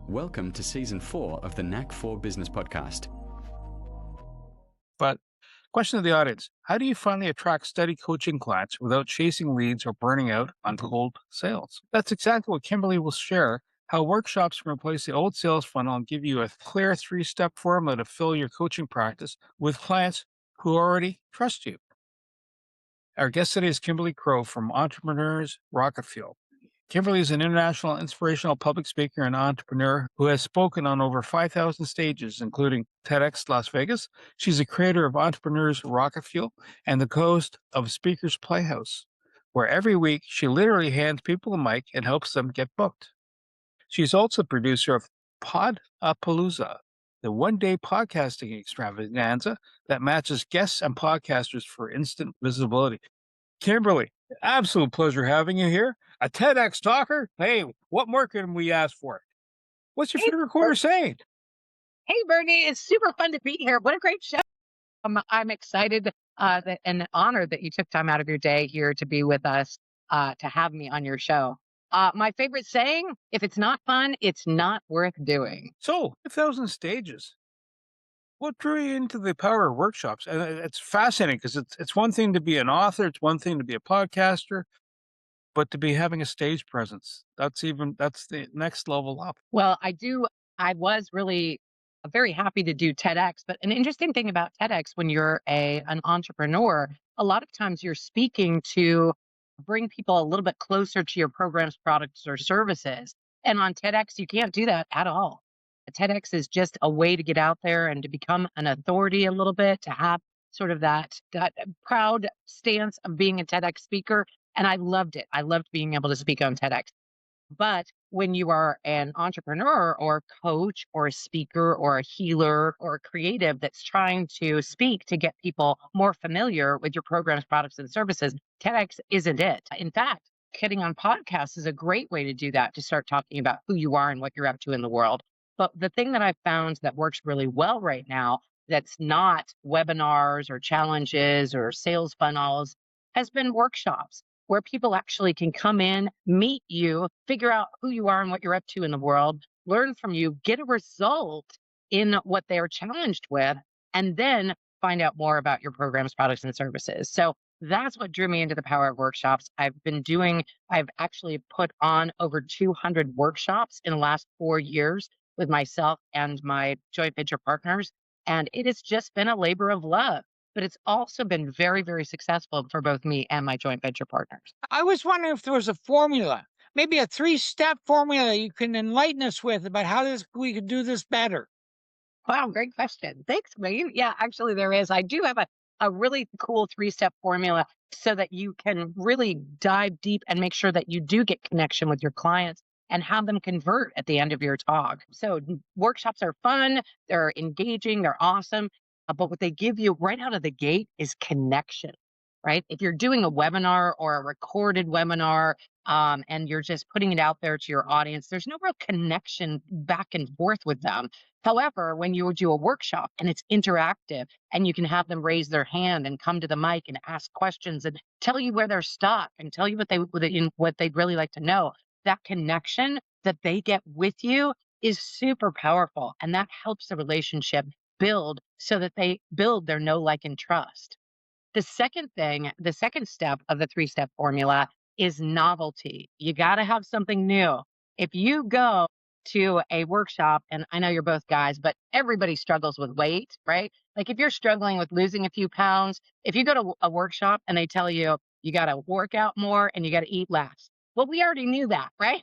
Welcome to Season 4 of the Knack for Business podcast. But question of the audience, how do you finally attract steady coaching clients without chasing leads or burning out on cold sales? That's exactly what Kimberly will share, how workshops can replace the old sales funnel and give you a clear 3-step formula to fill your coaching practice with clients who already trust you. Our guest today is Kimberly Crowe from Entrepreneurs Rocket Fuel. Kimberly is an international inspirational public speaker and entrepreneur who has spoken on over 5,000 stages, including TEDx Las Vegas. She's the creator of Entrepreneurs Rocket Fuel and the host of Speakers Playhouse, where every week she literally hands people a mic and helps them get booked. She's also the producer of Podapalooza, the one-day podcasting extravaganza that matches guests and podcasters for instant visibility. Kimberly, absolute pleasure having you here. A TEDx talker? Hey, what more can we ask for? What's your favorite quarter saying? Hey, Bernie, it's super fun to be here. What a great show. I'm excited and honored that you took time out of your day here to be with us, to have me on your show. My favorite saying, if it's not fun, it's not worth doing. So, 1,000 stages. What drew you into the power of workshops? And it's fascinating because it's one thing to be an author, it's one thing to be a podcaster, but to be having a stage presence, that's the next level up. Well, I was really very happy to do TEDx, but an interesting thing about TEDx when you're an entrepreneur, a lot of times you're speaking to bring people a little bit closer to your programs, products, or services. And on TEDx, you can't do that at all. TEDx is just a way to get out there and to become an authority a little bit, to have sort of that proud stance of being a TEDx speaker. And I loved it. I loved being able to speak on TEDx. But when you are an entrepreneur or coach or a speaker or a healer or a creative that's trying to speak to get people more familiar with your programs, products, and services, TEDx isn't it. In fact, getting on podcasts is a great way to do that, to start talking about who you are and what you're up to in the world. But the thing that I've found that works really well right now, that's not webinars or challenges or sales funnels, has been workshops where people actually can come in, meet you, figure out who you are and what you're up to in the world, learn from you, get a result in what they're challenged with, and then find out more about your programs, products, and services. So that's what drew me into the power of workshops. I've actually put on over 200 workshops in the last 4 years with myself and my joint venture partners. And it has just been a labor of love. But it's also been very, very successful for both me and my joint venture partners. I was wondering if there was a formula, maybe a 3-step formula you can enlighten us with about how we could do this better. Wow, great question. Thanks, Wayne. Yeah, actually there is. I do have a really cool 3-step formula so that you can really dive deep and make sure that you do get connection with your clients and have them convert at the end of your talk. So workshops are fun, they're engaging, they're awesome. But what they give you right out of the gate is connection, right? If you're doing a webinar or a recorded webinar, and you're just putting it out there to your audience, there's no real connection back and forth with them. However, when you do a workshop and it's interactive and you can have them raise their hand and come to the mic and ask questions and tell you where they're stuck and tell you what they'd really like to know, that connection that they get with you is super powerful. And that helps the relationship build so that they build their know, like, and trust. The second step of the 3-step formula is novelty. You got to have something new. If you go to a workshop, and I know you're both guys, but everybody struggles with weight, right? Like if you're struggling with losing a few pounds, if you go to a workshop and they tell you, you got to work out more and you got to eat less. Well, we already knew that, right?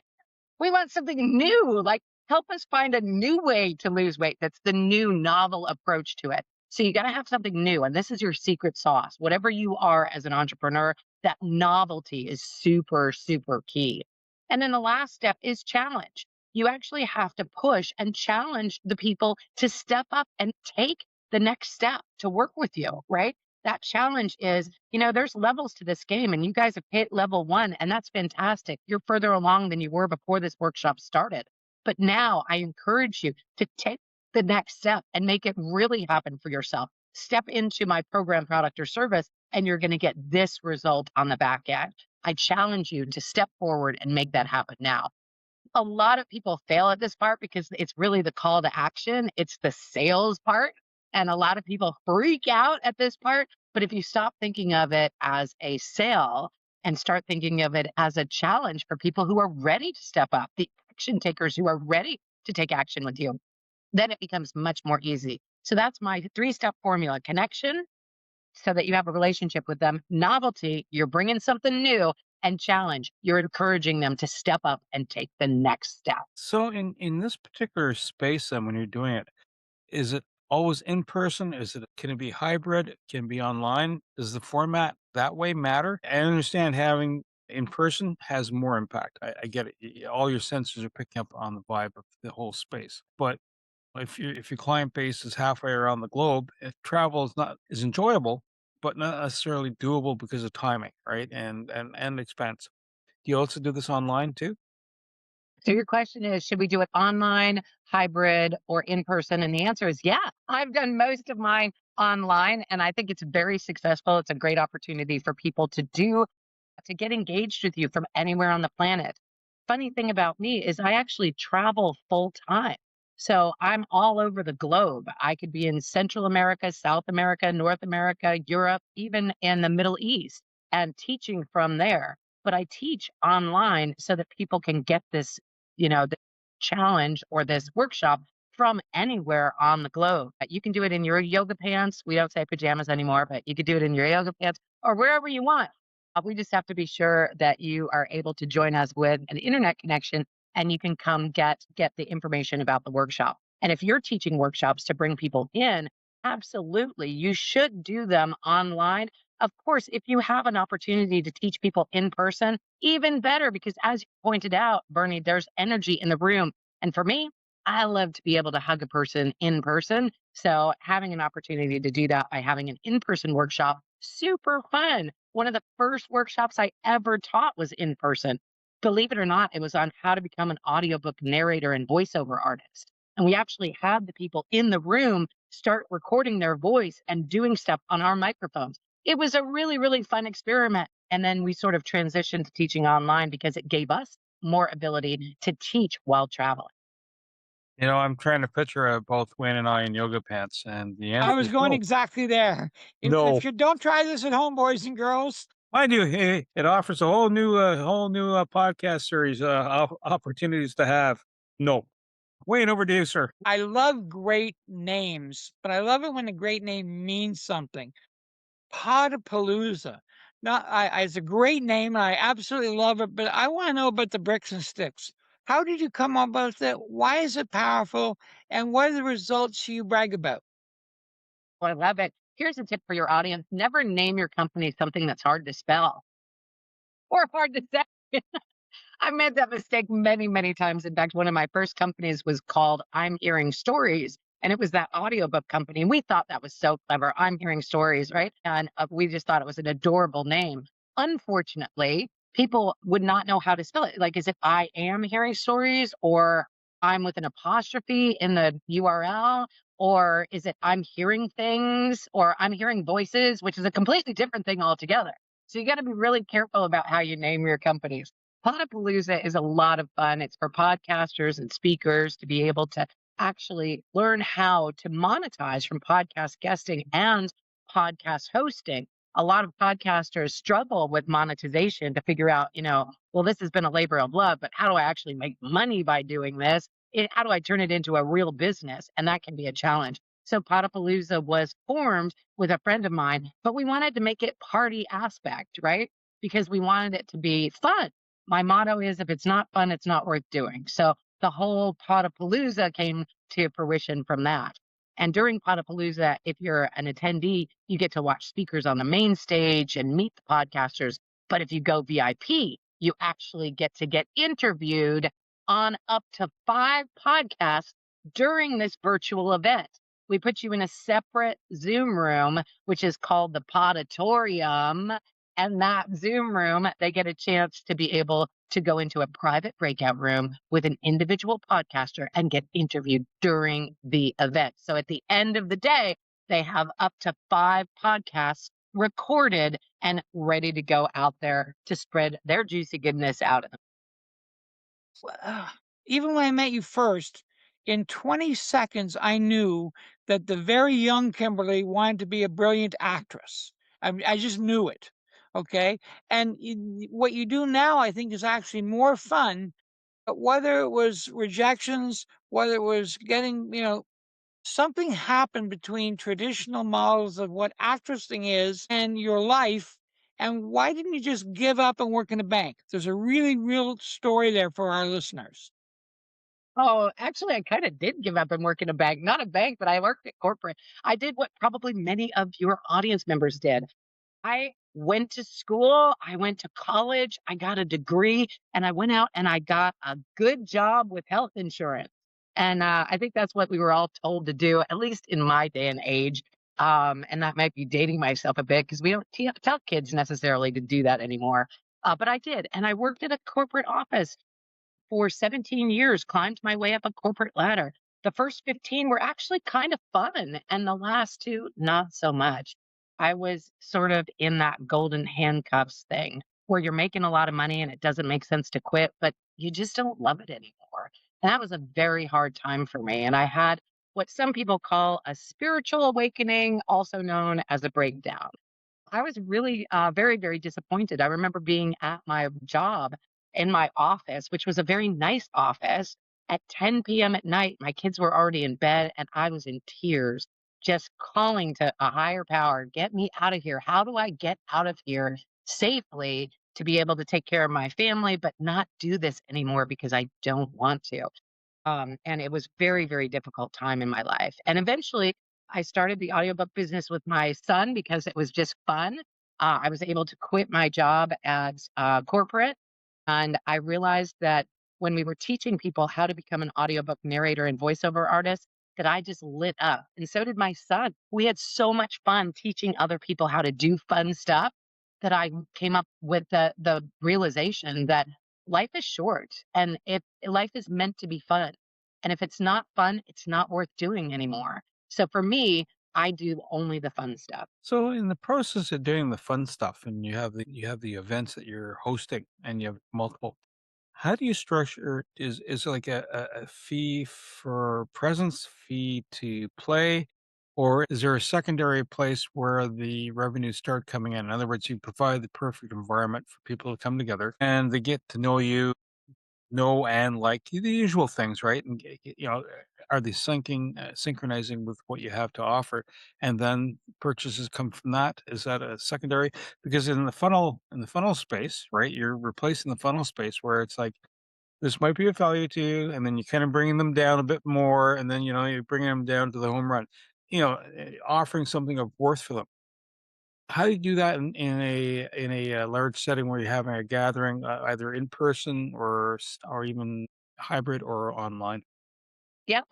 We want something new, like help us find a new way to lose weight. That's the new novel approach to it. So you got to have something new. And this is your secret sauce. Whatever you are as an entrepreneur, that novelty is super, super key. And then the last step is challenge. You actually have to push and challenge the people to step up and take the next step to work with you, right? That challenge is, there's levels to this game and you guys have hit level 1 and that's fantastic. You're further along than you were before this workshop started. But now I encourage you to take the next step and make it really happen for yourself. Step into my program, product, or service, and you're going to get this result on the back end. I challenge you to step forward and make that happen now. A lot of people fail at this part because it's really the call to action. It's the sales part. And a lot of people freak out at this part. But if you stop thinking of it as a sale and start thinking of it as a challenge for people who are ready to step up, the action takers who are ready to take action with you, then it becomes much more easy. So that's my 3-step formula: connection, so that you have a relationship with them; novelty, you're bringing something new; and challenge, you're encouraging them to step up and take the next step. So in this particular space, then when you're doing it, is it always in person? Can it be hybrid? Can it be online? Does the format that way matter? I understand having in person has more impact. I get it. All your sensors are picking up on the vibe of the whole space. But if your client base is halfway around the globe, if travel is enjoyable, but not necessarily doable because of timing, right? And expense. Do you also do this online too? So your question is, should we do it online, hybrid, or in person? And the answer is yeah. I've done most of mine online, and I think it's very successful. It's a great opportunity for people to get engaged with you from anywhere on the planet. Funny thing about me is I actually travel full time. So I'm all over the globe. I could be in Central America, South America, North America, Europe, even in the Middle East, and teaching from there. But I teach online so that people can get this, the challenge or this workshop from anywhere on the globe. You can do it in your yoga pants. We don't say pajamas anymore, but you could do it in your yoga pants or wherever you want. We just have to be sure that you are able to join us with an internet connection, and you can come get the information about the workshop. And if you're teaching workshops to bring people in, absolutely, you should do them online. Of course, if you have an opportunity to teach people in person, even better, because as you pointed out, Bernie, there's energy in the room. And for me, I love to be able to hug a person in person. So having an opportunity to do that by having an in-person workshop, super fun. One of the first workshops I ever taught was in person. Believe it or not, it was on how to become an audiobook narrator and voiceover artist. And we actually had the people in the room start recording their voice and doing stuff on our microphones. It was a really, really fun experiment. And then we sort of transitioned to teaching online because it gave us more ability to teach while traveling. I'm trying to picture both Wayne and I in yoga pants, and the I answer was is going no. exactly there. No. If you don't try this at home, boys and girls, Mind you, hey, it offers a whole new podcast series opportunities to have. No, Wayne, over to you, sir. I love great names, but I love it when a great name means something. Podapalooza. Now, it's a great name, and I absolutely love it, but I want to know about the bricks and sticks. How did you come up with it? Why is it powerful? And what are the results you brag about? Well, I love it. Here's a tip for your audience: never name your company something that's hard to spell or hard to say. I made that mistake many, many times. In fact, one of my first companies was called I'm Hearing Stories, and it was that audiobook company. And we thought that was so clever. I'm Hearing Stories, right? And we just thought it was an adorable name. Unfortunately, people would not know how to spell it. Like, is it I am hearing stories, or I'm with an apostrophe in the URL? Or is it I'm hearing things, or I'm hearing voices, which is a completely different thing altogether. So you got to be really careful about how you name your companies. Podapalooza is a lot of fun. It's for podcasters and speakers to be able to actually learn how to monetize from podcast guesting and podcast hosting. A lot of podcasters struggle with monetization to figure out, well, this has been a labor of love, but how do I actually make money by doing this? How do I turn it into a real business? And that can be a challenge. So Podapalooza was formed with a friend of mine, but we wanted to make it party aspect, right? Because we wanted it to be fun. My motto is if it's not fun, it's not worth doing. So the whole Podapalooza came to fruition from that. And during Podapalooza, if you're an attendee, you get to watch speakers on the main stage and meet the podcasters. But if you go VIP, you actually get to get interviewed on up to 5 podcasts during this virtual event. We put you in a separate Zoom room, which is called the Podatorium. And that Zoom room, they get a chance to be able to go into a private breakout room with an individual podcaster and get interviewed during the event. So at the end of the day, they have up to 5 podcasts recorded and ready to go out there to spread their juicy goodness out. even when I met you first, in 20 seconds, I knew that the very young Kimberly wanted to be a brilliant actress. I just knew it. Okay. And what you do now, I think, is actually more fun. But whether it was rejections, whether it was getting, something happened between traditional models of what actressing is and your life. And why didn't you just give up and work in a bank? There's a really real story there for our listeners. Oh, actually, I kind of did give up and work in a bank. Not a bank, but I worked at corporate. I did what probably many of your audience members did. I went to school, I went to college, I got a degree, and I went out and I got a good job with health insurance. And I think that's what we were all told to do, at least in my day and age. And that might be dating myself a bit because we don't tell kids necessarily to do that anymore. But I did. And I worked at a corporate office for 17 years, climbed my way up a corporate ladder. The first 15 were actually kind of fun, and the last two, not so much. I was sort of in that golden handcuffs thing where you're making a lot of money and it doesn't make sense to quit, but you just don't love it anymore. And that was a very hard time for me. And I had what some people call a spiritual awakening, also known as a breakdown. I was really very, very disappointed. I remember being at my job in my office, which was a very nice office, at 10 p.m. at night. My kids were already in bed, and I was in tears, just calling to a higher power, get me out of here. How do I get out of here safely to be able to take care of my family, but not do this anymore because I don't want to? And it was very, very difficult time in my life. And eventually, I started the audiobook business with my son because it was just fun. I was able to quit my job at corporate, and I realized that when we were teaching people how to become an audiobook narrator and voiceover artist, that I just lit up. And so did my son. We had so much fun teaching other people how to do fun stuff that I came up with the realization that life is short, and if life is meant to be fun. And if it's not fun, it's not worth doing anymore. So for me, I do only the fun stuff. So in the process of doing the fun stuff, and you have the events that you're hosting, and you have multiple. How do you structure? Is it like a fee for presence, fee to play, or is there a secondary place where the revenues start coming in? In other words, you provide the perfect environment for people to come together and they get to know you, know and like the usual things, right? And are they synchronizing with what you have to offer, and then purchases come from that? Is that a secondary? Because in the funnel space, right? You're replacing the funnel space where it's like this might be of value to you, and then you kind of bringing them down a bit more, and then you're bringing them down to the home run. Offering something of worth for them. How do you do that in a large setting where you're having a gathering, either in person or even hybrid or online? Yeah.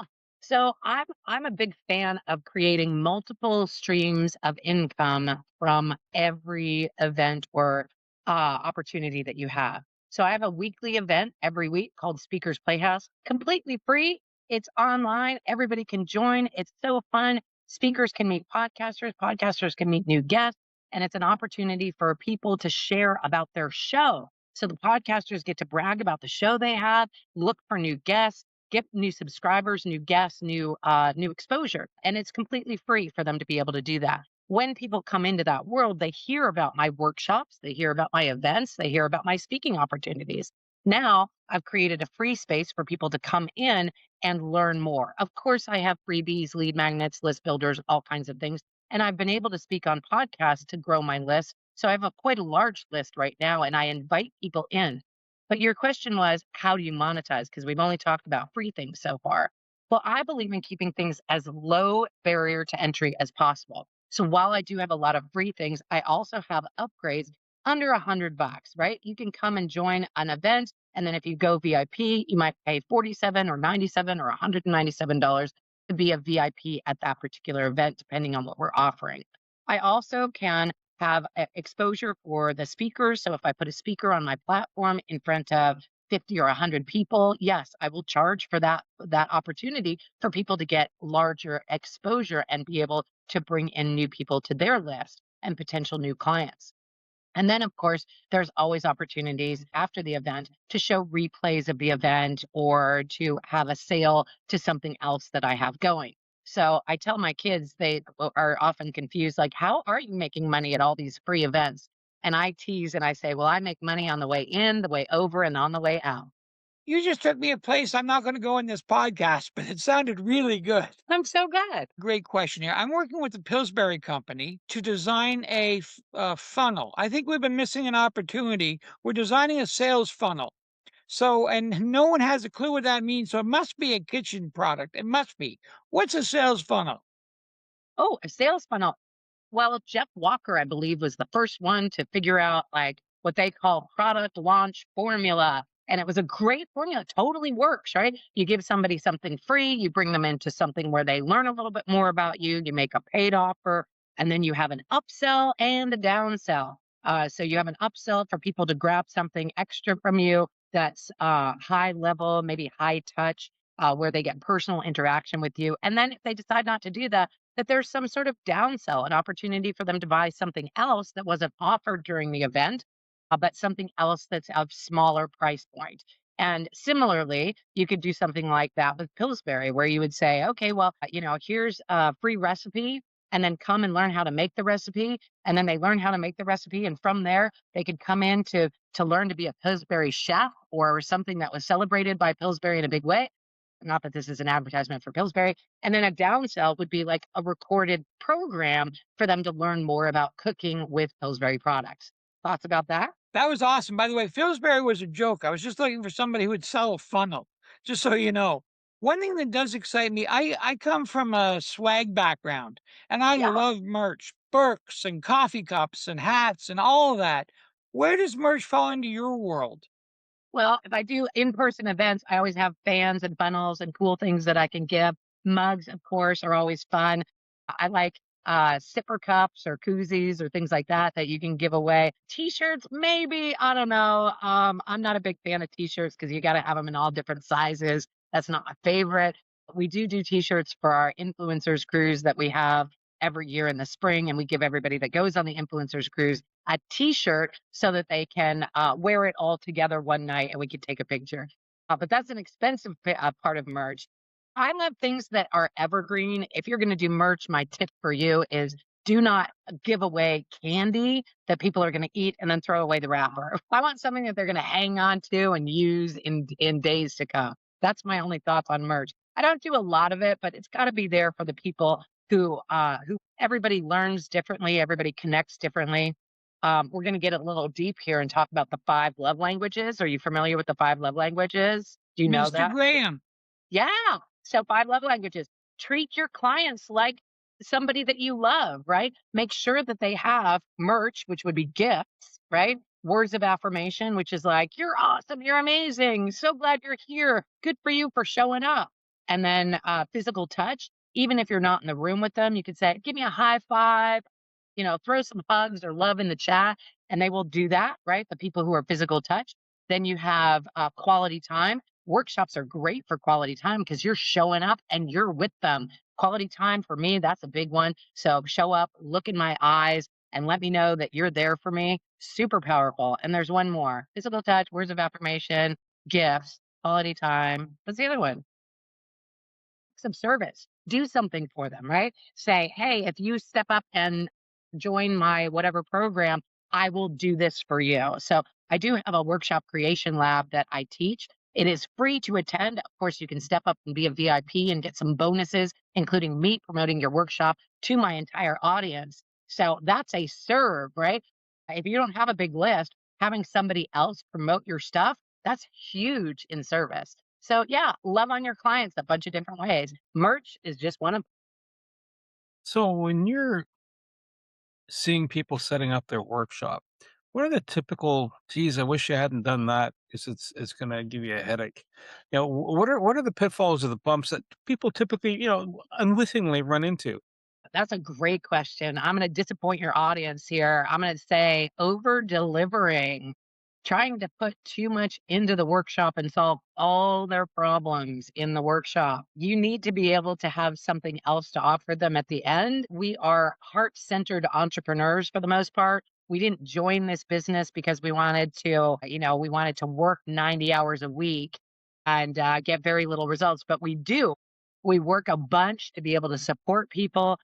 So I'm a big fan of creating multiple streams of income from every event or opportunity that you have. So I have a weekly event every week called Speakers Playhouse, completely free. It's online. Everybody can join. It's so fun. Speakers can meet podcasters. Podcasters can meet new guests, and it's an opportunity for people to share about their show. So the podcasters get to brag about the show they have, look for new guests, get new subscribers, new guests, new exposure, and it's completely free for them to be able to do that. When people come into that world, they hear about my workshops, they hear about my events, they hear about my speaking opportunities. Now I've created a free space for people to come in and learn more. Of course, I have freebies, lead magnets, list builders, all kinds of things. And I've been able to speak on podcasts to grow my list. So I have quite a large list right now, and I invite people in. But your question was, how do you monetize? Because we've only talked about free things so far. Well, I believe in keeping things as low barrier to entry as possible. So while I do have a lot of free things, I also have upgrades under $100, right? You can come and join an event. And then if you go VIP, you might pay 47 or 97 or $197 to be a VIP at that particular event, depending on what we're offering. I also can have exposure for the speakers. So if I put a speaker on my platform in front of 50 or 100 people, yes, I will charge for that opportunity for people to get larger exposure and be able to bring in new people to their list and potential new clients. And then, of course, there's always opportunities after the event to show replays of the event or to have a sale to something else that I have going. So I tell my kids, they are often confused, like, how are you making money at all these free events? And I tease and I say, well, I make money on the way in, the way over, and on the way out. You just took me a place I'm not going to go in this podcast, but it sounded really good. I'm so good. Great question here. I'm working with the Pillsbury Company to design a funnel. I think we've been missing an opportunity. We're designing a sales funnel. So, and no one has a clue what that means. So it must be a kitchen product. It must be. What's a sales funnel? Oh, a sales funnel. Well, Jeff Walker, I believe, was the first one to figure out like what they call product launch formula. And it was a great formula. It totally works, right? You give somebody something free, you bring them into something where they learn a little bit more about you, you make a paid offer, and then you have an upsell and a downsell. So you have an upsell for people to grab something extra from you that's high level, maybe high touch, where they get personal interaction with you. And then if they decide not to do that, that there's some sort of downsell, an opportunity for them to buy something else that wasn't offered during the event, but something else that's of smaller price point. And similarly, you could do something like that with Pillsbury, where you would say, okay, well, here's a free recipe, and then come and learn how to make the recipe. And then they learn how to make the recipe. And from there, they could come in to learn to be a Pillsbury chef or something that was celebrated by Pillsbury in a big way. Not that this is an advertisement for Pillsbury. And then a downsell would be like a recorded program for them to learn more about cooking with Pillsbury products. Thoughts about that? That was awesome. By the way, Pillsbury was a joke. I was just looking for somebody who would sell a funnel, just so you know. One thing that does excite me, I come from a swag background and I Yeah. love merch, Birks and coffee cups and hats and all of that. Where does merch fall into your world? Well, if I do in-person events, I always have fans and funnels and cool things that I can give. Mugs, of course, are always fun. I like sipper cups or koozies or things like that that you can give away. T-shirts, maybe, I don't know. I'm not a big fan of t-shirts because you got to have them in all different sizes. That's not my favorite. We do t-shirts for our influencers cruise that we have every year in the spring, and we give everybody that goes on the influencers cruise a t-shirt so that they can wear it all together one night and we can take a picture. But that's an expensive part of merch. I love things that are evergreen. If you're going to do merch, my tip for you is do not give away candy that people are going to eat and then throw away the wrapper. I want something that they're going to hang on to and use in days to come. That's my only thoughts on merch. I don't do a lot of it, but it's got to be there for the people who everybody learns differently, everybody connects differently. We're going to get a little deep here and talk about the 5 love languages. Are you familiar with the 5 love languages? Do you know Mr. that? Graham. Yeah. So 5 love languages. Treat your clients like somebody that you love, right? Make sure that they have merch, which would be gifts, right? Words of affirmation, which is like, you're awesome, you're amazing, so glad you're here. Good for you for showing up. And then physical touch. Even if you're not in the room with them, you could say, give me a high five, throw some hugs or love in the chat, and they will do that, right? The people who are physical touch. Then you have quality time. Workshops are great for quality time because you're showing up and you're with them. Quality time for me, that's a big one. So show up, look in my eyes, and let me know that you're there for me. Super powerful. And there's one more: physical touch, words of affirmation, gifts, quality time. What's the other one? Of service. Do something for them, right? Say, hey, if you step up and join my whatever program, I will do this for you. So I do have a workshop creation lab that I teach. It is free to attend. Of course, you can step up and be a VIP and get some bonuses, including me promoting your workshop to my entire audience. So that's a serve, right? If you don't have a big list, having somebody else promote your stuff, that's huge in service. So yeah, love on your clients a bunch of different ways. Merch is just one of. So when you're seeing people setting up their workshop, what are the typical, geez, I wish I hadn't done that because it's going to give you a headache. What are the pitfalls or the bumps that people typically, unwittingly run into? That's a great question. I'm going to disappoint your audience here. I'm going to say over delivering, trying to put too much into the workshop and solve all their problems in the workshop. You need to be able to have something else to offer them at the end. We are heart centered entrepreneurs for the most part. We didn't join this business because we wanted to, we wanted to work 90 hours a week and get very little results, but we do. We work a bunch to be able to support people.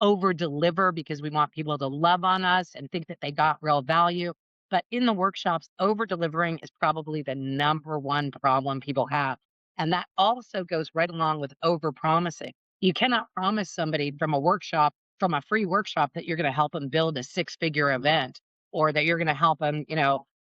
Over deliver because we want people to love on us and think that they got real value. But in the workshops, over delivering is probably the number one problem people have. And that also goes right along with over promising. You cannot promise somebody from a free workshop, that you're going to help them build a six-figure event, or that you're going to help them,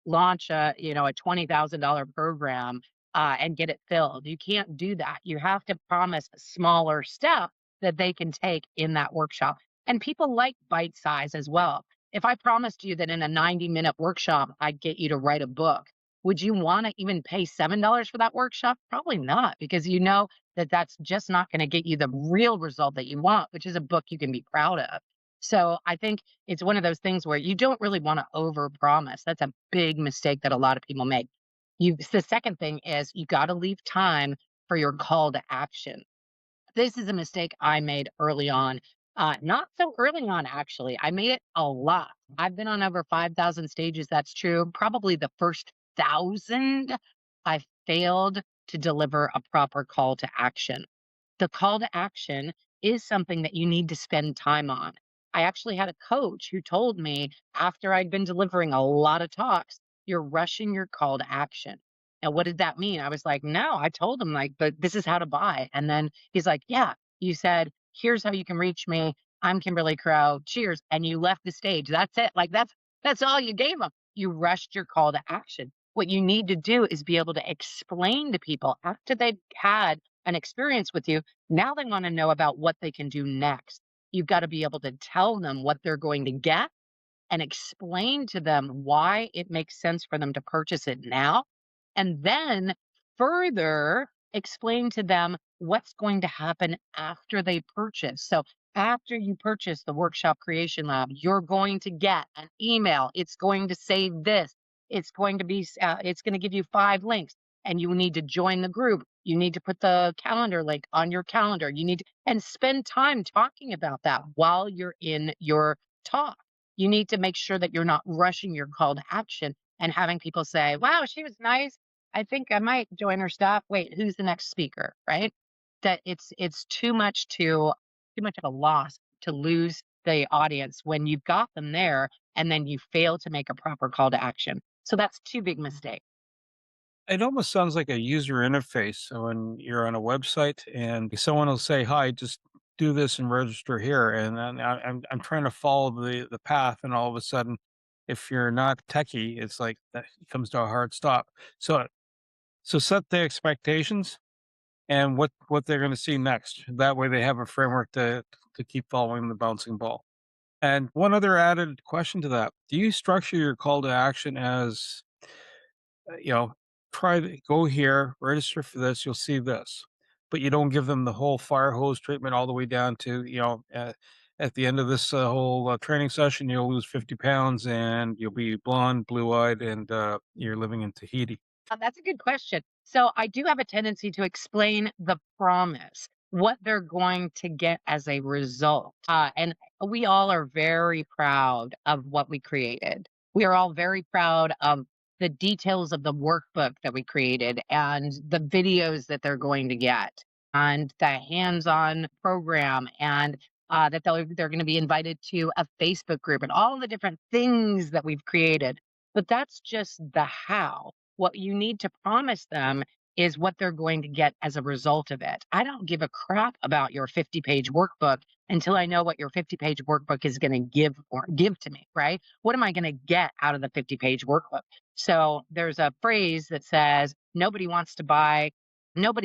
launch a $20,000 program and get it filled. You can't do that. You have to promise a smaller step that they can take in that workshop. And people like bite size as well. If I promised you that in a 90-minute workshop, I'd get you to write a book, would you want to even pay $7 for that workshop? Probably not, because you know that that's just not going to get you the real result that you want, which is a book you can be proud of. So I think it's one of those things where you don't really want to overpromise. That's a big mistake that a lot of people make. The second thing is you got to leave time for your call to action. This is a mistake I made early on. Not so early on, actually. I made it a lot. I've been on over 5,000 stages. That's true. Probably the first 1,000, I failed to deliver a proper call to action. The call to action is something that you need to spend time on. I actually had a coach who told me, after I'd been delivering a lot of talks, you're rushing your call to action. And what did that mean? I was like, no, I told him, like, but this is how to buy. And then he's like, yeah, you said, here's how you can reach me. I'm Kimberly Crow. Cheers. And you left the stage. That's it. Like, that's all you gave them. You rushed your call to action. What you need to do is be able to explain to people after they've had an experience with you. Now they want to know about what they can do next. You've got to be able to tell them what they're going to get and explain to them why it makes sense for them to purchase it now. And then further explain to them what's going to happen after they purchase. So after you purchase the Workshop Creation Lab, you're going to get an email. It's going to say this. It's going to give you 5 links, and you need to join the group. You need to put the calendar link on your calendar. And spend time talking about that while you're in your talk. You need to make sure that you're not rushing your call to action and having people say, wow, she was nice. I think I might join her stuff. Wait, who's the next speaker? Right? That it's too much of a loss to lose the audience when you've got them there and then you fail to make a proper call to action. So that's 2 big mistakes. It almost sounds like a user interface. So when you're on a website and someone will say, "Hi, just do this and register here," and then I'm trying to follow the path, and all of a sudden, if you're not techie, it's like that comes to a hard stop. So set the expectations and what they're going to see next. That way, they have a framework to keep following the bouncing ball. And one other added question to that: do you structure your call to action as you know, go here, register for this, you'll see this. But you don't give them the whole fire hose treatment all the way down to, at the end of this whole training session, you'll lose 50 pounds and you'll be blonde, blue eyed, and you're living in Tahiti. That's a good question. So I do have a tendency to explain the promise, what they're going to get as a result. And we all are very proud of what we created. We are all very proud of the details of the workbook that we created and the videos that they're going to get and the hands-on program and that they're going to be invited to a Facebook group and all the different things that we've created. But that's just the how. What you need to promise them is what they're going to get as a result of it. I don't give a crap about your 50-page workbook until I know what your 50-page workbook is going to give to me, right? What am I going to get out of the 50-page workbook? So there's a phrase that says nobody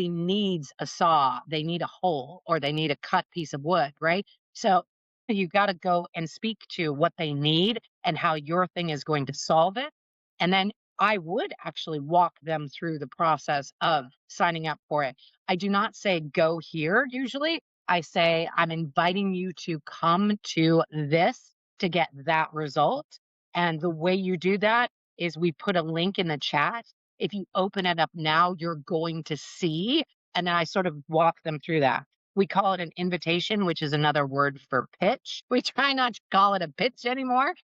needs a saw. They need a hole or they need a cut piece of wood, right? So you got to go and speak to what they need and how your thing is going to solve it. And then I would actually walk them through the process of signing up for it. I do not say go here usually. I say I'm inviting you to come to this to get that result. And the way you do that is we put a link in the chat. If you open it up now, you're going to see. And then I sort of walk them through that. We call it an invitation, which is another word for pitch. We try not to call it a pitch anymore.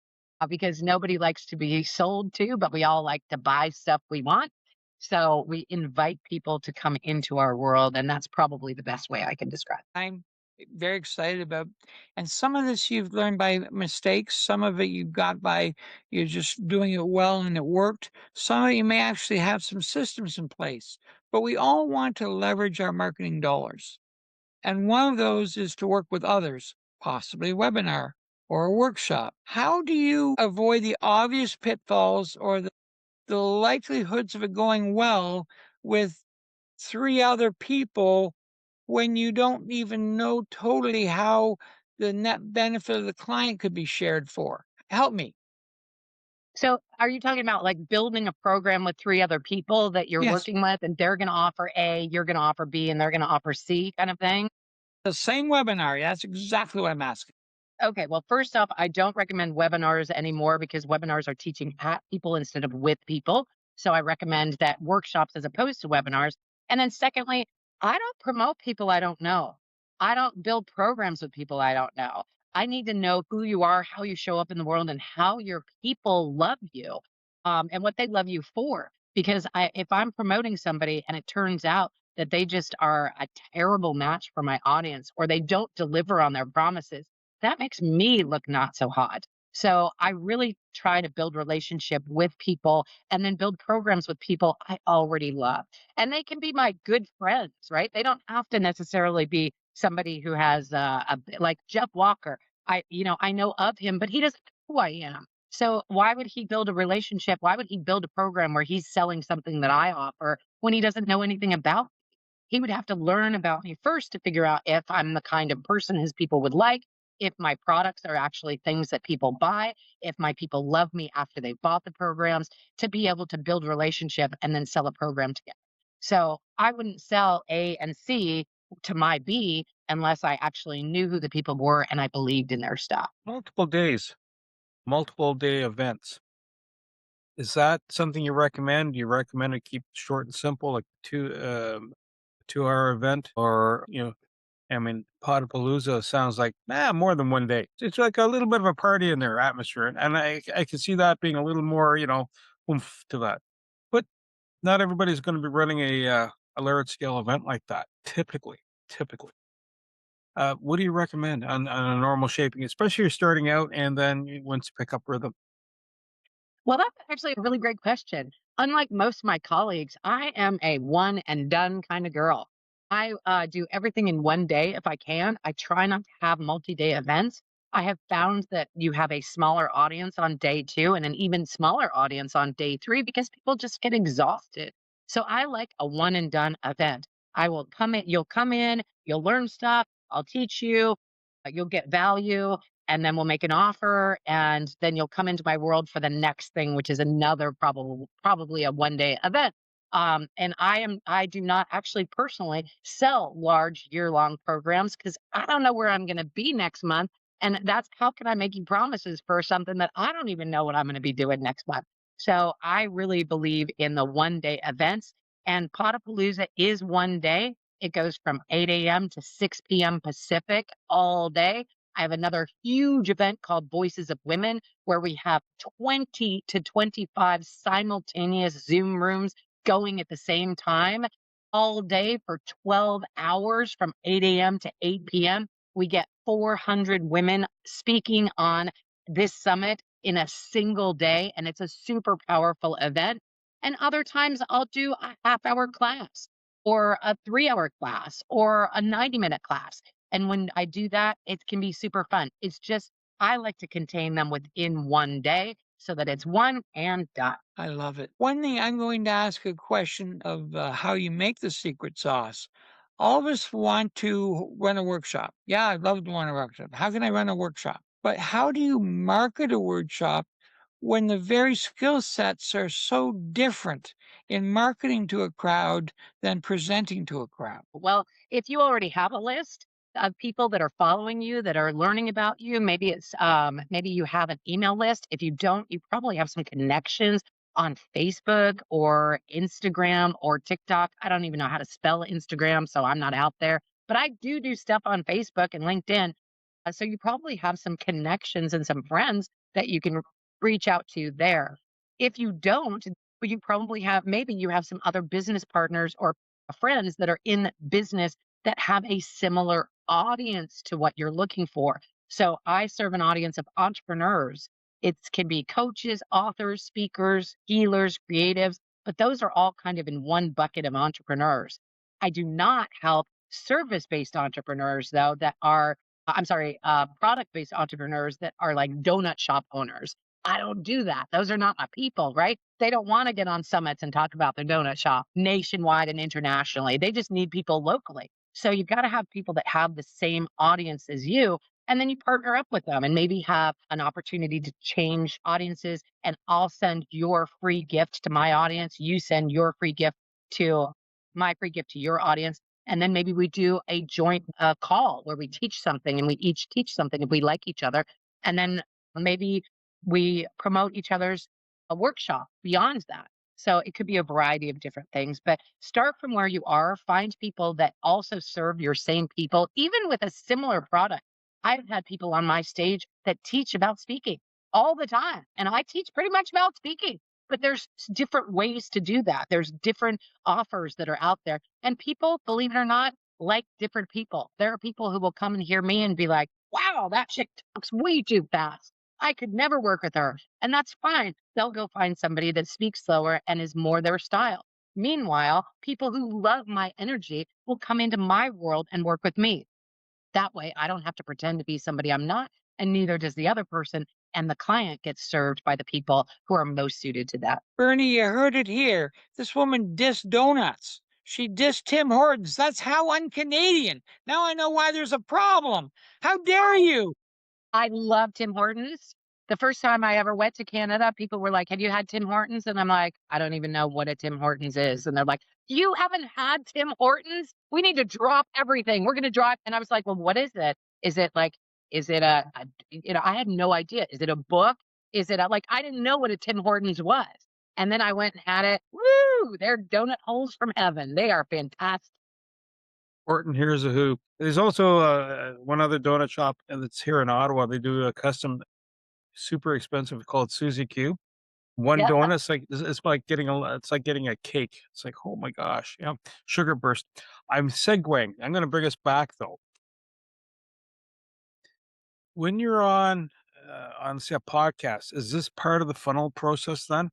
because nobody likes to be sold to, but we all like to buy stuff we want. So we invite people to come into our world, and that's probably the best way I can describe it. I'm very excited about. And some of this you've learned by mistakes. Some of it you got by you just doing it well and it worked. Some of it you may actually have some systems in place. But we all want to leverage our marketing dollars. And one of those is to work with others, possibly a webinar or a workshop. How do you avoid the obvious pitfalls or the likelihoods of it going well with three other people when you don't even know totally how the net benefit of the client could be shared for? Help me. So, are you talking about like building a program with three other people that you're Yes, working with, and they're going to offer A, you're going to offer B, and they're going to offer C kind of thing? the same webinar. That's exactly what I'm asking. Okay, well, first off, I don't recommend webinars anymore because webinars are teaching at people instead of with people. So I recommend that workshops as opposed to webinars. And then secondly, I don't promote people I don't know. I don't build programs with people I don't know. I need to know who you are, how you show up in the world, and how your people love you, and what they love you for. Because if I'm promoting somebody and it turns out that they just are a terrible match for my audience or they don't deliver on their promises, that makes me look not so hot. So I really try to build relationship with people and then build programs with people I already love. And they can be my good friends, right? They don't have to necessarily be somebody who has like Jeff Walker. I know of him, but he doesn't know who I am. So why would he build a relationship? Why would he build a program where he's selling something that I offer when he doesn't know anything about? He would have to learn about me first to figure out if I'm the kind of person his people would like, if my products are actually things that people buy, if my people love me after they've bought the programs, to be able to build relationship and then sell a program together. So I wouldn't sell A and C to my B unless I actually knew who the people were and I believed in their stuff. Multiple days, multiple day events. Is that something you recommend? Do you recommend to keep it short and simple, like 2 hour event, or I mean, Potapalooza sounds like more than one day. It's like a little bit of a party in their atmosphere, and I can see that being a little more oomph to that. But not everybody's going to be running a large scale event like that. Typically. What do you recommend on a normal shaping, especially you're starting out, and then once you pick up rhythm? Well, that's actually a really great question. Unlike most of my colleagues, I am a one and done kind of girl. I do everything in one day if I can. I try not to have multi day events. I have found that you have a smaller audience on day two and an even smaller audience on day three because people just get exhausted. So I like a one and done event. I will come in, you'll come in, you'll learn stuff, I'll teach you, you'll get value, and then we'll make an offer, and then you'll come into my world for the next thing, which is another probably a one day event. And I do not actually personally sell large year long programs because I don't know where I'm going to be next month, and that's how can I make you promises for something that I don't even know what I'm going to be doing next month. So I really believe in the one day events, and Potapalooza is one day. It goes from 8 a.m. to 6 p.m. Pacific all day. I have another huge event called Voices of Women, where we have 20 to 25 simultaneous Zoom rooms going at the same time all day for 12 hours from 8 a.m. to 8 p.m. We get 400 women speaking on this summit in a single day, and it's a super powerful event. And other times I'll do a half-hour class or a 3 hour class or a 90-minute class. And when I do that, it can be super fun. It's just, I like to contain them within one day so that it's one and done. I love it. One thing I'm going to ask a question of how you make the secret sauce. All of us want to run a workshop. Yeah, I'd love to run a workshop. How can I run a workshop? But how do you market a workshop when the very skill sets are so different in marketing to a crowd than presenting to a crowd? Well, if you already have a list of people that are following you, that are learning about you, maybe you have an email list. If you don't, you probably have some connections on Facebook or Instagram or TikTok. I don't even know how to spell Instagram, so I'm not out there. But I do stuff on Facebook and LinkedIn. So you probably have some connections and some friends that you can reach out to there. If you don't, you probably have, maybe you have some other business partners or friends that are in business that have a similar audience to what you're looking for. So I serve an audience of entrepreneurs. It can be coaches, authors, speakers, healers, creatives, but those are all kind of in one bucket of entrepreneurs. I do not help service based entrepreneurs, though, that are, I'm sorry, product based entrepreneurs that are like donut shop owners. I don't do that. Those are not my people, right? They don't want to get on summits and talk about their donut shop nationwide and internationally. They just need people locally. So you've got to have people that have the same audience as you. And then you partner up with them and maybe have an opportunity to change audiences. And I'll send your free gift to my audience. You send your free gift to my free gift to your audience. And then maybe we do a joint call where we teach something and we each teach something if we like each other. And then maybe we promote each other's a workshop beyond that. So it could be a variety of different things, but start from where you are. Find people that also serve your same people, even with a similar product. I've had people on my stage that teach about speaking all the time, and I teach pretty much about speaking. But there's different ways to do that. There's different offers that are out there, and people, believe it or not, like different people. There are people who will come and hear me and be like, "Wow, that chick talks way too fast. I could never work with her." And that's fine. They'll go find somebody that speaks slower and is more their style. Meanwhile, people who love my energy will come into my world and work with me. That way, I don't have to pretend to be somebody I'm not, and neither does the other person. And the client gets served by the people who are most suited to that. Bernie, you heard it here. This woman dissed donuts. She dissed Tim Hortons. That's how un-Canadian. Now I know why there's a problem. How dare you? I love Tim Hortons. The first time I ever went to Canada, people were like, "Have you had Tim Hortons?" And I'm like, "I don't even know what a Tim Hortons is." And they're like, "You haven't had Tim Hortons? We need to drop everything. We're going to drive." And I was like, "Well, what is it? Is it like, is it I had no idea. Is it a book? Is it like, I didn't know what a Tim Hortons was." And then I went and had it. Woo! They're donut holes from heaven. They are fantastic. Horton, here's a hoop. There's also one other donut shop that's here in Ottawa. They do a custom, super expensive called Susie Q. One Yeah. donut, it's like getting it's like getting a cake. It's like, oh my gosh, yeah, sugar burst. I'm segueing. I'm going to bring us back though. When you're on say a podcast, is this part of the funnel process then?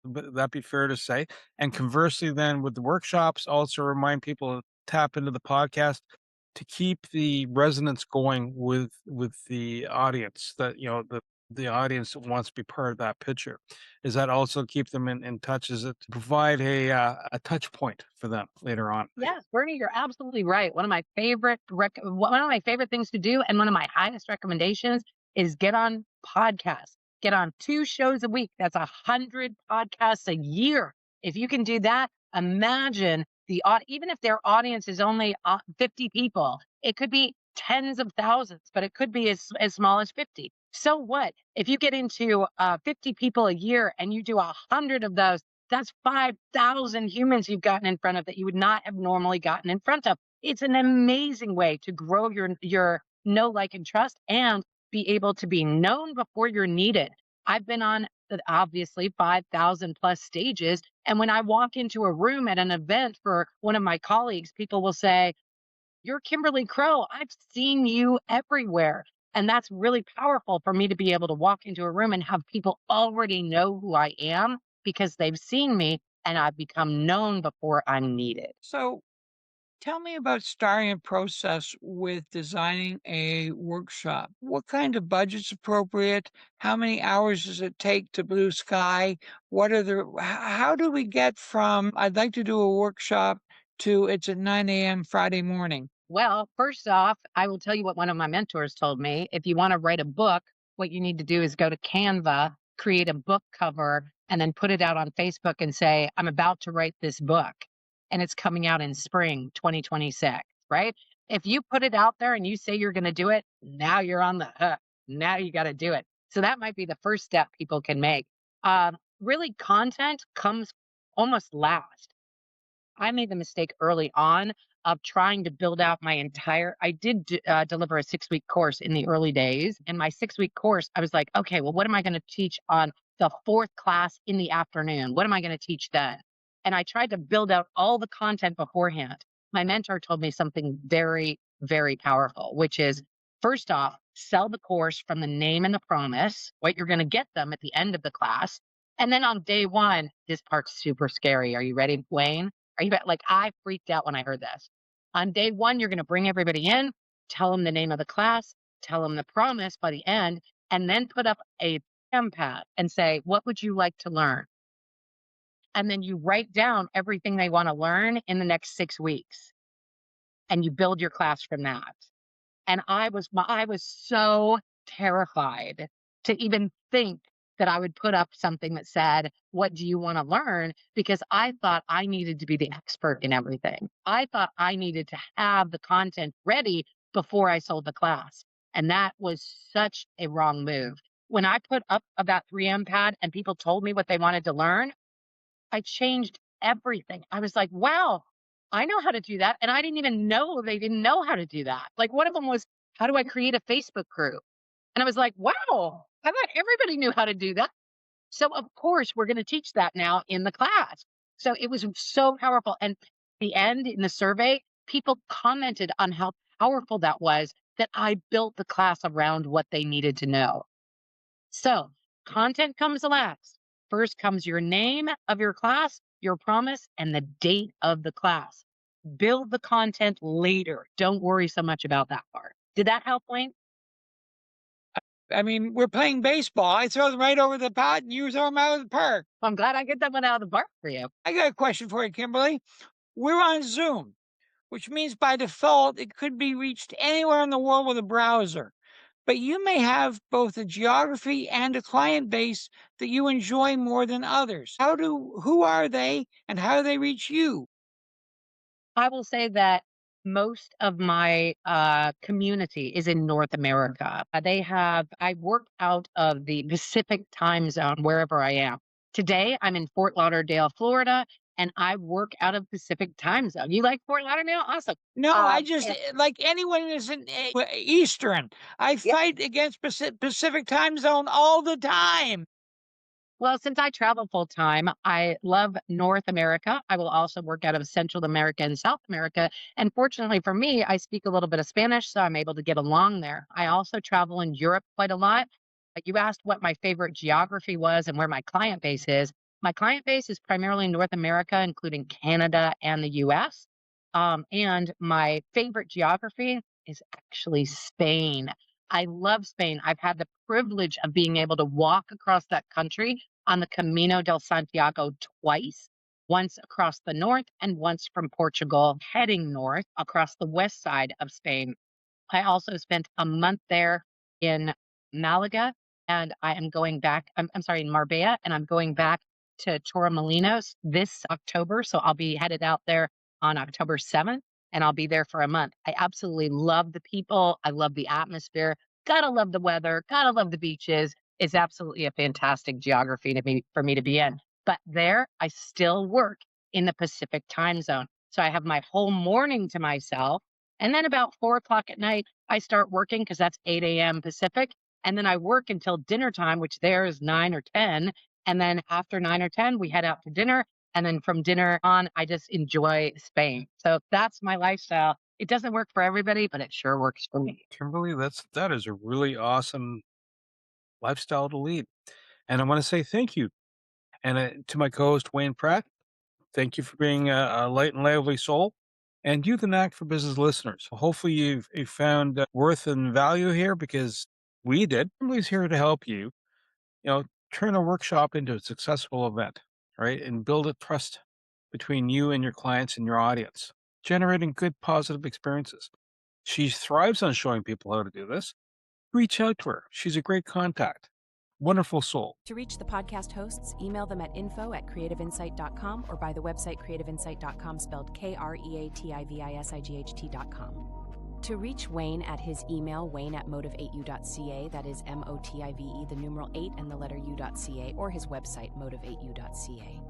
Would that be fair to say? And conversely, then with the workshops, also remind people to tap into the podcast to keep the resonance going with the audience that the audience that wants to be part of that picture. Is that also keep them in touch? Is it to provide a touch point for them later on? Yes, Bernie, you're absolutely right. One of my favorite things to do, and one of my highest recommendations, is get on podcasts. Get on 2 shows a week. That's 100 podcasts a year. If you can do that, imagine even if their audience is only 50 people, it could be tens of thousands, but it could be as small as 50. So what? If you get into 50 people a year and you do 100 of those, that's 5,000 humans you've gotten in front of that you would not have normally gotten in front of. It's an amazing way to grow your know, like, and trust, and be able to be known before you're needed. I've been on obviously 5,000 plus stages. And when I walk into a room at an event for one of my colleagues, people will say, "You're Kimberly Crow. I've seen you everywhere." And that's really powerful for me to be able to walk into a room and have people already know who I am because they've seen me and I've become known before I'm needed. So tell me about starting a process with designing a workshop. What kind of budget's appropriate? How many hours does it take to blue sky? How do we get from I'd like to do a workshop to it's at 9 a.m. Friday morning? Well, first off, I will tell you what one of my mentors told me. If you want to write a book, what you need to do is go to Canva, create a book cover, and then put it out on Facebook and say, "I'm about to write this book and it's coming out in spring 2026," right? If you put it out there and you say you're going to do it, now you're on the hook. Now you got to do it. So that might be the first step people can make. Really, content comes almost last. I made the mistake early on of trying to build out my entire, I did deliver a 6-week course in the early days. In my 6-week course, I was like, okay, well, what am I going to teach on the 4th class in the afternoon? What am I going to teach then? And I tried to build out all the content beforehand. My mentor told me something very, very powerful, which is, first off, sell the course from the name and the promise, what you're going to get them at the end of the class. And then on day one, this part's super scary. Are you ready, Wayne? Are you like, I freaked out when I heard this. On day one, you're going to bring everybody in, tell them the name of the class, tell them the promise by the end, and then put up a pad and say, what would you like to learn? And then you write down everything they want to learn in the next 6 weeks. And you build your class from that. And I was so terrified to even think that I would put up something that said, what do you want to learn? Because I thought I needed to be the expert in everything. I thought I needed to have the content ready before I sold the class. And that was such a wrong move. When I put up that 3M pad and people told me what they wanted to learn, I changed everything. I was like, wow, I know how to do that. And I didn't even know they didn't know how to do that. Like one of them was, how do I create a Facebook group? And I was like, wow, I thought everybody knew how to do that. So of course, we're going to teach that now in the class. So it was so powerful. And at the end in the survey, people commented on how powerful that was, that I built the class around what they needed to know. So content comes last. First comes your name of your class, your promise, and the date of the class. Build the content later. Don't worry so much about that part. Did that help, Wayne? I mean, we're playing baseball. I throw them right over the pot and you throw them out of the park. I'm glad I get that one out of the park for you. I got a question for you, Kimberly. We're on Zoom, which means by default, it could be reached anywhere in the world with a browser. But you may have both a geography and a client base that you enjoy more than others. Who are they and how do they reach you? I will say that most of my community is in North America. I work out of the Pacific time zone wherever I am. Today, I'm in Fort Lauderdale, Florida, and I work out of Pacific time zone. You like Fort Lauderdale? Awesome. No, I just, like anyone is in Eastern. I fight against Pacific time zone all the time. Well, since I travel full time, I love North America. I will also work out of Central America and South America. And fortunately for me, I speak a little bit of Spanish, so I'm able to get along there. I also travel in Europe quite a lot. You asked what my favorite geography was and where my client base is. My client base is primarily North America, including Canada and the US. And my favorite geography is actually Spain. I love Spain. I've had the privilege of being able to walk across that country on the Camino del Santiago twice, once across the north and once from Portugal, heading north across the west side of Spain. I also spent a month there in Malaga, and I am going back, I'm sorry, in Marbella, and I'm going back to Torremolinos this October. So I'll be headed out there on October 7th, and I'll be there for a month. I absolutely love the people. I love the atmosphere. Gotta love the weather. Gotta love the beaches. It's absolutely a fantastic geography for me to be in. But there, I still work in the Pacific time zone. So I have my whole morning to myself. And then about 4 o'clock at night, I start working because that's 8 a.m. Pacific. And then I work until dinner time, which there is 9 or 10. And then after 9 or 10, we head out to dinner. And then from dinner on, I just enjoy Spain. So that's my lifestyle. It doesn't work for everybody, but it sure works for me. Kimberly, that is a really awesome lifestyle to lead. And I want to say thank you. And to my co-host, Wayne Pratt, thank you for being a light and lively soul. And you, the Knack for Business listeners. Hopefully you've found worth and value here, because we did. Kimberly's here to help you, turn a workshop into a successful event, right? And build a trust between you and your clients and your audience, generating good, positive experiences. She thrives on showing people how to do this. Reach out to her. She's a great contact. Wonderful soul. To reach the podcast hosts, email them at info@creativeinsight.com or by the website creativeinsight.com, spelled KREATIVISIGHT.com. To reach Wayne at his email, wayne@motive8u.ca, that is MOTIVE, the numeral 8 and the letter u.ca, or his website, motive8u.ca.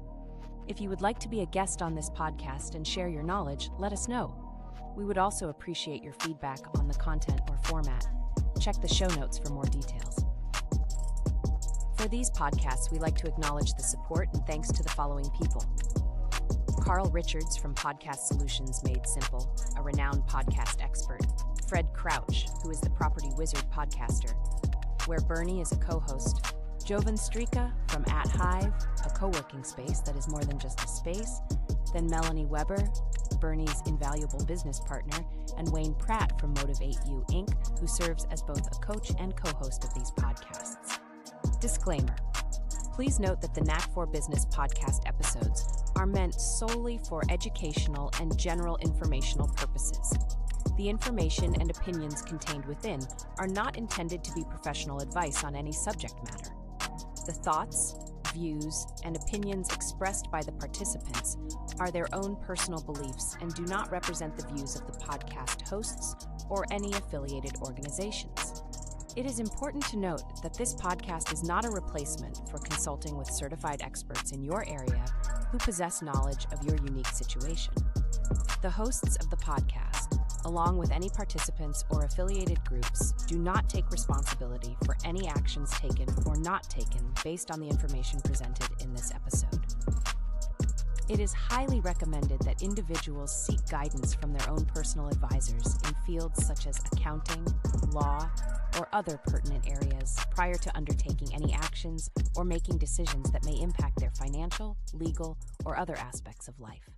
If you would like to be a guest on this podcast and share your knowledge, let us know. We would also appreciate your feedback on the content or format. Check the show notes for more details. For these podcasts, we like to acknowledge the support and thanks to the following people. Carl Richards from Podcast Solutions Made Simple, a renowned podcast expert. Fred Crouch, who is the Property Wizard podcaster, where Bernie is a co-host. Jovan Strika from At Hive, a co-working space that is more than just a space. Then Melanie Weber, Bernie's invaluable business partner, and Wayne Pratt from Motivate You Inc., who serves as both a coach and co-host of these podcasts. Disclaimer. Please note that the Knack for Business podcast episodes are meant solely for educational and general informational purposes. The information and opinions contained within are not intended to be professional advice on any subject matter. The thoughts, views, and opinions expressed by the participants are their own personal beliefs and do not represent the views of the podcast hosts or any affiliated organizations. It is important to note that this podcast is not a replacement for consulting with certified experts in your area who possess knowledge of your unique situation. The hosts of the podcast, along with any participants or affiliated groups, do not take responsibility for any actions taken or not taken based on the information presented in this episode. It is highly recommended that individuals seek guidance from their own personal advisors in fields such as accounting, law, or other pertinent areas prior to undertaking any actions or making decisions that may impact their financial, legal, or other aspects of life.